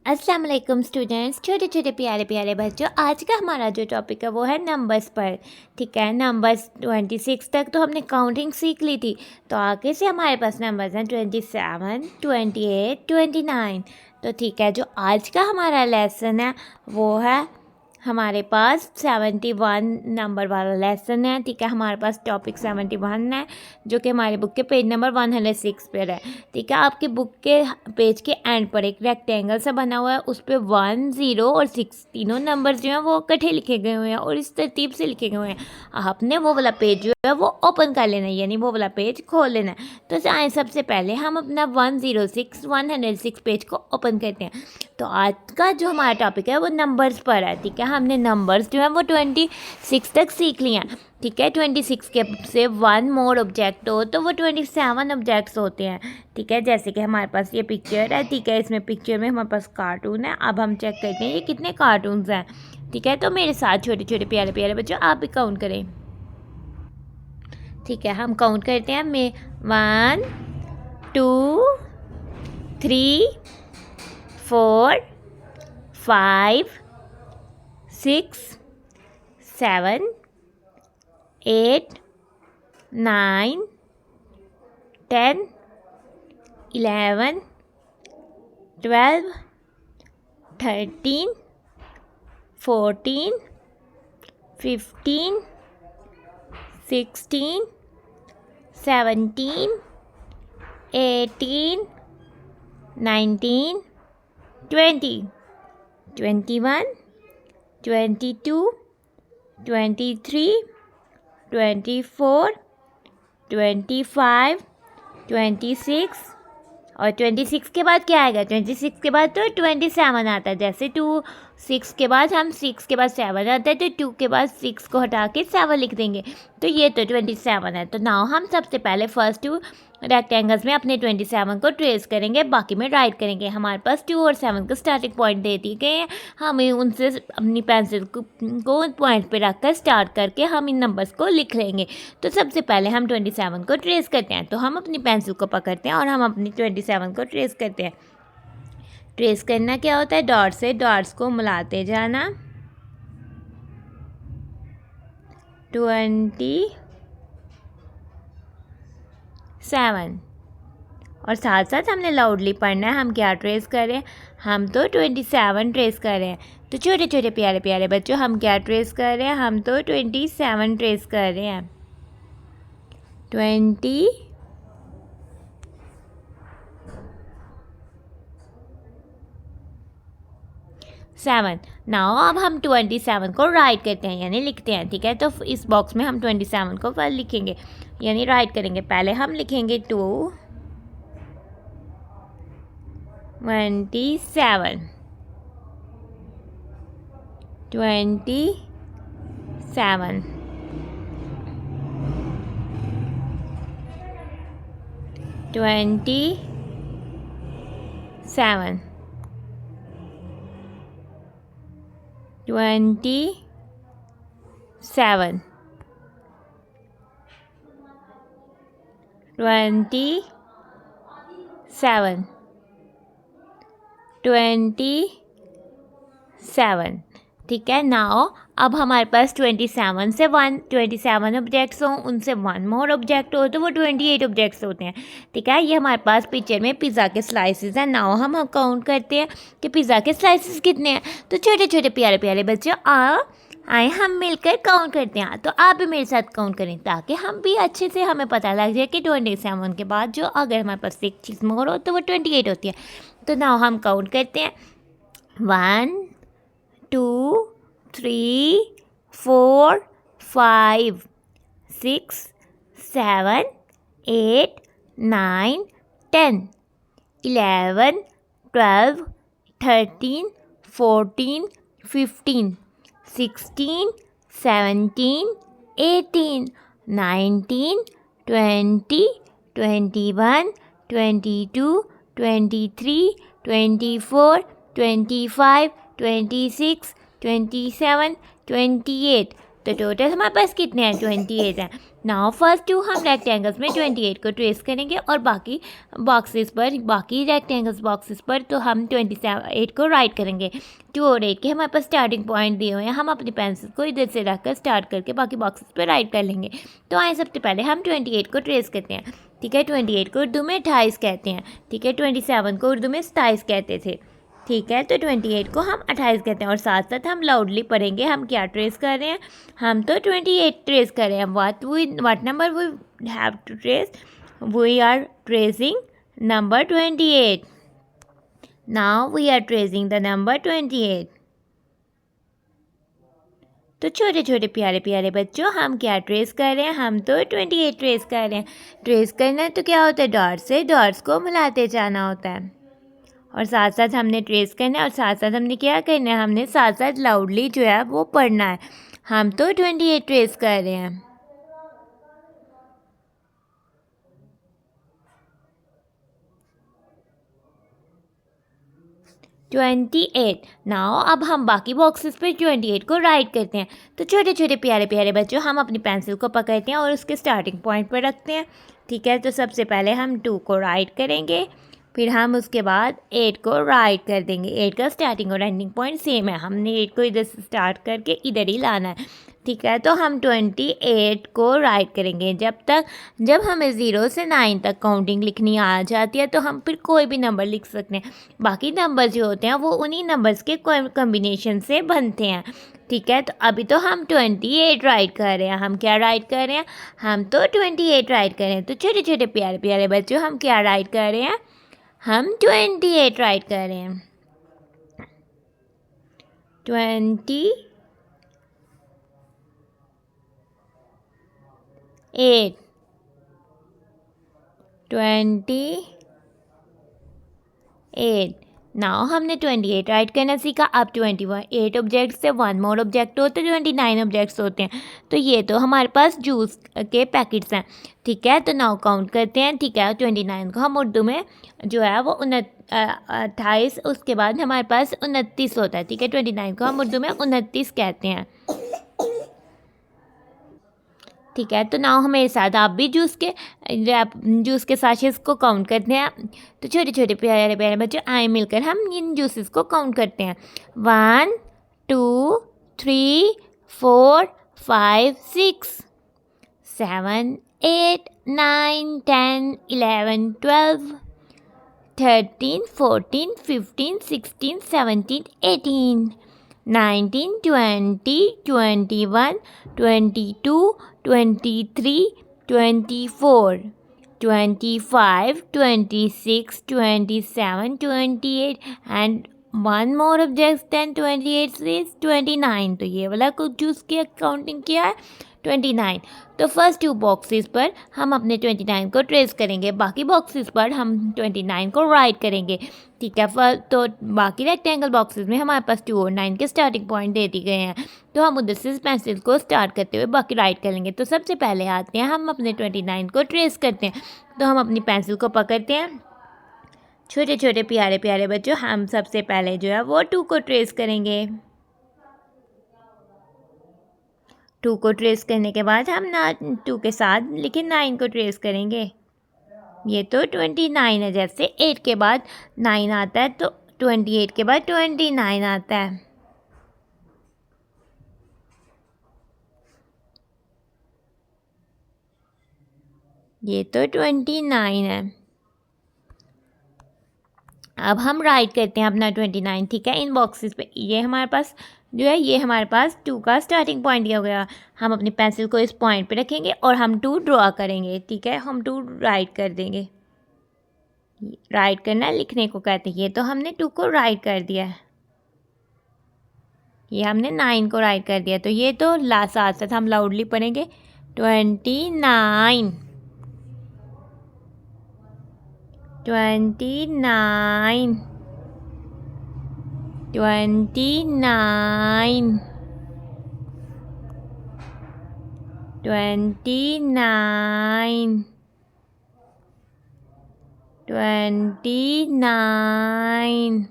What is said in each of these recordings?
अस्सलाम वालेकुम स्टूडेंट्स, छोटे छोटे प्यारे प्यारे बच्चों। आज का हमारा जो टॉपिक है वो है नंबर्स पर। ठीक है, नंबर्स 26 तक तो हमने काउंटिंग सीख ली थी। तो आगे से हमारे पास नंबर्स हैं 27, 28, 29। तो ठीक है, जो आज का हमारा लेसन है वो है हमारे पास 71 नंबर वाला लेसन है। ठीक है, हमारे पास टॉपिक 71 है जो कि हमारे बुक के पेज नंबर 106 पर है। ठीक है, आपकी बुक के पेज के एंड पर एक रेक्टेंगल सा बना हुआ है, उस पर 1, 0 और 6 तीनों नंबर्स जो हैं वो इकट्ठे लिखे गए हुए हैं और इस तरतीब से लिखे गए हुए हैं। आपने वो वाला पेज जो है वो ओपन कर लेना है, यानी वो वाला पेज खोल लेना है। तो चाहे सबसे पहले हम अपना 106 पेज को ओपन करते हैं। तो आज का जो हमारा टॉपिक है वो नंबर्स पर है। ठीक है, हमने नंबर्स जो है वो 26 तक सीख लिए हैं। ठीक है, 26 के से 1 मोर ऑब्जेक्ट हो तो वो 27 ऑब्जेक्ट्स होते हैं। ठीक है, जैसे कि हमारे पास ये पिक्चर है। ठीक है, इसमें पिक्चर में हमारे पास कार्टून है। अब हम चेक करते हैं ये कितने कार्टून्स हैं। ठीक है, तो मेरे साथ छोटे छोटे प्यारे प्यारे बच्चों आप भी काउंट करें। ठीक है, हम काउंट करते हैं। मैं 1, 2, 3, 4, 5, 6, 7, 8, 9, 10, 11, 12, 13, 14, 15, 16, 17, 18, 19, 20, 21, 22, 23, 24, 25, 26 और 26 के बाद क्या आएगा? 26 के बाद तो 27 आता है। जैसे 6 के बाद हम 6 के बाद 7 आता है तो 2 के बाद 6 को हटा के 7 लिख देंगे। तो ये तो 27 है। तो नाउ हम सबसे पहले फर्स्ट 2 रेक्टेंगल्स में अपने 27 को ट्रेस करेंगे, बाकी में राइट करेंगे। हमारे पास 2 और 7 को स्टार्टिंग पॉइंट दे दिए गए हैं। हमें उनसे अपनी पेंसिल को पॉइंट पे रखकर स्टार्ट करके हम इन नंबर्स को लिख लेंगे। तो सबसे पहले हम 27 को ट्रेस करते हैं। तो हम अपनी पेंसिल को पकड़ते हैं और हम अपनी 27 को ट्रेस करते हैं। ट्रेस करना क्या होता है? डॉट से डॉट्स को मिलाते जाना। 27 और साथ साथ हमने लाउडली पढ़ना है। हम क्या ट्रेस करें? हम तो 27 ट्रेस कर रहे हैं। तो छोटे छोटे प्यारे प्यारे बच्चों हम क्या ट्रेस कर रहे हैं? हम तो 27 ट्रेस कर रहे हैं। 27। नाउ अब हम 27 को राइट करते हैं, यानी लिखते हैं। ठीक है, तो इस बॉक्स में हम 27 को लिखेंगे, यानी राइट करेंगे। पहले हम लिखेंगे 2, 27, 27, 27, 27, 27, 27। ठीक है, नाउ अब हमारे पास 27 से 27 ऑब्जेक्ट्स हों, उनसे 1 मोर ऑब्जेक्ट हो तो वो 28 ऑब्जेक्ट्स होते हैं। ठीक है, ये हमारे पास पिक्चर में पिज़्ज़ा के स्लाइसेस हैं। नाउ हम काउंट करते हैं कि पिज़्ज़ा के स्लाइसेस कितने हैं। तो छोटे छोटे प्यारे प्यारे बच्चे आए हम मिलकर काउंट करते हैं। तो आप भी मेरे साथ काउंट करें ताकि हम भी अच्छे से हमें पता लग जाए कि 27 के बाद जो अगर हमारे पास एक चीज़ मोर हो तो वो 28 होती है। तो नाउ हम काउंट करते हैं। 1, 2, 3, 4, 5, 6, 7, 8, 9, 10, 11, 12, 13, 14, 15, 16, 17, 18, 19, 20, 21, 22, 23, 24, 25, 26, 27, 28। तो टोटल हमारे पास कितने हैं, 28 हैं। नाउ फर्स्ट टू हम रेक्टेंगल्स में 28 को ट्रेस करेंगे और बाकी बॉक्सेस पर, बाकी रेक्टेंगल्स बॉक्सेस पर तो हम 28 को राइट करेंगे। 2 और 8 के हमारे पास स्टार्टिंग पॉइंट दिए हुए हैं, हम अपनी पेंसिल को इधर से रखकर स्टार्ट करके बाकी बॉक्सेस पर राइट कर लेंगे। तो आइए सबसे पहले हम 28 को ट्रेस करते हैं। ठीक है, 28 को उर्दू में 28 कहते हैं। ठीक है, 27 को उर्दू में 27 कहते थे। ठीक है, तो 28 को हम 28 कहते हैं और साथ साथ हम लाउडली पढ़ेंगे हम क्या ट्रेस कर रहे हैं। हम तो 28 ट्रेस कर रहे हैं। What number we have to trace, we are tracing number 28। Now we are tracing the number 28। तो छोटे छोटे प्यारे प्यारे बच्चों, हम क्या ट्रेस कर रहे हैं, हम तो 28 ट्रेस कर रहे हैं। ट्रेस करना तो क्या होता है, डॉट से डॉट्स को मिलाते जाना होता है और साथ साथ हमने ट्रेस करना है और साथ साथ हमने क्या करना है, हमने साथ साथ लाउडली जो है वो पढ़ना है। हम तो 28 ट्रेस कर रहे हैं। 28। नाउ अब हम बाकी बॉक्सेस पे 28 को राइट करते हैं। तो छोटे छोटे प्यारे प्यारे बच्चों, हम अपनी पेंसिल को पकड़ते हैं और उसके स्टार्टिंग पॉइंट पर रखते हैं। ठीक है, तो सबसे पहले हम 2 को राइट करेंगे, फिर हम उसके बाद 8 को राइट कर देंगे। 8 का स्टार्टिंग और एंडिंग पॉइंट सेम है, हमने 8 को इधर से स्टार्ट करके इधर ही लाना है। ठीक है, तो हम 28 को राइट करेंगे जब हमें 0 से 9 तक काउंटिंग लिखनी आ जाती है तो हम फिर कोई भी नंबर लिख सकते हैं। बाकी नंबर जो होते हैं वो उन्हीं नंबर्स के कॉम्बिनेशन से बनते हैं। ठीक है, तो अभी तो हम 28 राइट कर रहे हैं। हम क्या राइट कर रहे हैं, हम तो 28 राइट कर रहे हैं। तो छोटे छोटे प्यारे प्यारे बच्चों, हम क्या राइट कर रहे हैं, हम 28 राइट कर रहे हैं। 28 28। नाउ हमने 28 राइट करना सीखा। अब 21 8 ऑब्जेक्ट्स से 1 मोर ऑब्जेक्ट होते हैं, 29 ऑब्जेक्ट्स होते हैं। तो ये तो हमारे पास जूस के पैकेट्स हैं। ठीक है, तो नाउ काउंट करते हैं। ठीक है, 29 को हम उर्दू में जो है वो 28, उसके बाद हमारे पास 29 होता है। ठीक है, 29 को हम उर्दू में 29 कहते हैं। ठीक है, तो नाउ हमारे साथ आप भी जूस के साशेस को काउंट करते हैं। तो छोटे छोटे प्यारे प्यारे बच्चों, आए मिलकर हम इन जूसेस को काउंट करते हैं। 1 2 3 4 5 6 7 8 9 10 11 12 13 14 15 16 17 18 19 20 21 22 23 24 25 26 27 28 and one more object than 28 is 29। तो ये वाला कुछ जूस की काउंटिंग किया है 29। तो फर्स्ट 2 बॉक्सेस पर हम अपने 29 को ट्रेस करेंगे, बाकी बॉक्सेस पर हम 29 को राइट करेंगे। ठीक है, तो बाकी रेक्टेंगल बॉक्सेस में हमारे पास 2 और 9 के स्टार्टिंग पॉइंट दे दिए गए हैं, तो हम उधर से पेंसिल को स्टार्ट करते हुए बाकी राइट कर लेंगे। तो सबसे पहले आते हैं हम अपने 29 को ट्रेस करते हैं। तो हम अपनी पेंसिल को पकड़ते हैं। छोटे छोटे प्यारे प्यारे बच्चों, हम सबसे पहले जो है वो 2 को ट्रेस करेंगे। 2 को ट्रेस करने के बाद हम 2 के साथ लेकिन 9 को ट्रेस करेंगे। ये तो 29 है, जैसे 8 के बाद 9 आता है तो 28 के बाद 29 आता है। ये तो 29 है। अब हम राइट करते हैं अपना 29। ठीक है, इन बॉक्सेस पे ये हमारे पास जो है, ये हमारे पास 2 का स्टार्टिंग पॉइंट दिया गया। हम अपनी पेंसिल को इस पॉइंट पे रखेंगे और हम 2 ड्रॉ करेंगे। ठीक है, हम 2 राइट कर देंगे। राइट करना लिखने को कहते हैं। ये तो हमने 2 को राइट कर दिया है, ये हमने 9 को राइट कर दिया। तो ये तो साथ साथ हम लाउडली पढ़ेंगे 29 29 29 29 29।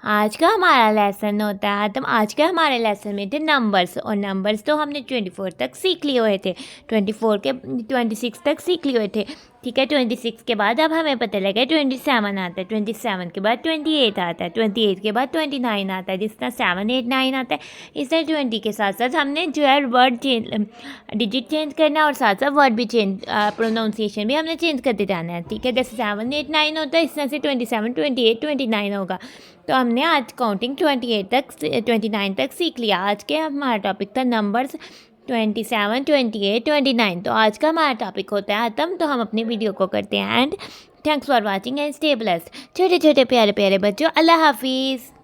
आज का हमारा लेसन होता है आतम। आज का हमारे लेसन में थे नंबर्स, और नंबर्स तो हमने 24 तक सीख लिए हुए थे, 24 के 26 तक सीख लिए हुए थे। ठीक है, 26 के बाद अब हमें पता लगा 27 आता है, 27 के बाद 28 आता है, 28 के बाद 29 आता है। जिस तरह 7, 8, 9 आता है, इस तरह 20 के साथ साथ हमने जो है वर्ड चेंज, डिजिट चेंज करना है, और साथ साथ वर्ड भी चेंज, प्रोनाउंसिएशन भी हमने चेंज करते जाना है। ठीक है, जैसे 7, 8, 9 होता है, इस तरह से 27, 28, 29 होगा। तो हमने आज काउंटिंग 28 तक 29 तक सीख लिया। आज के हमारा टॉपिक था नंबर्स 27, 28, 29। तो आज का हमारा टॉपिक होता है आतम। तो हम अपनी वीडियो को करते हैं and. Thanks for watching and stay blessed. छोटे छोटे प्यारे प्यारे बच्चों, अल्लाह हाफिज़।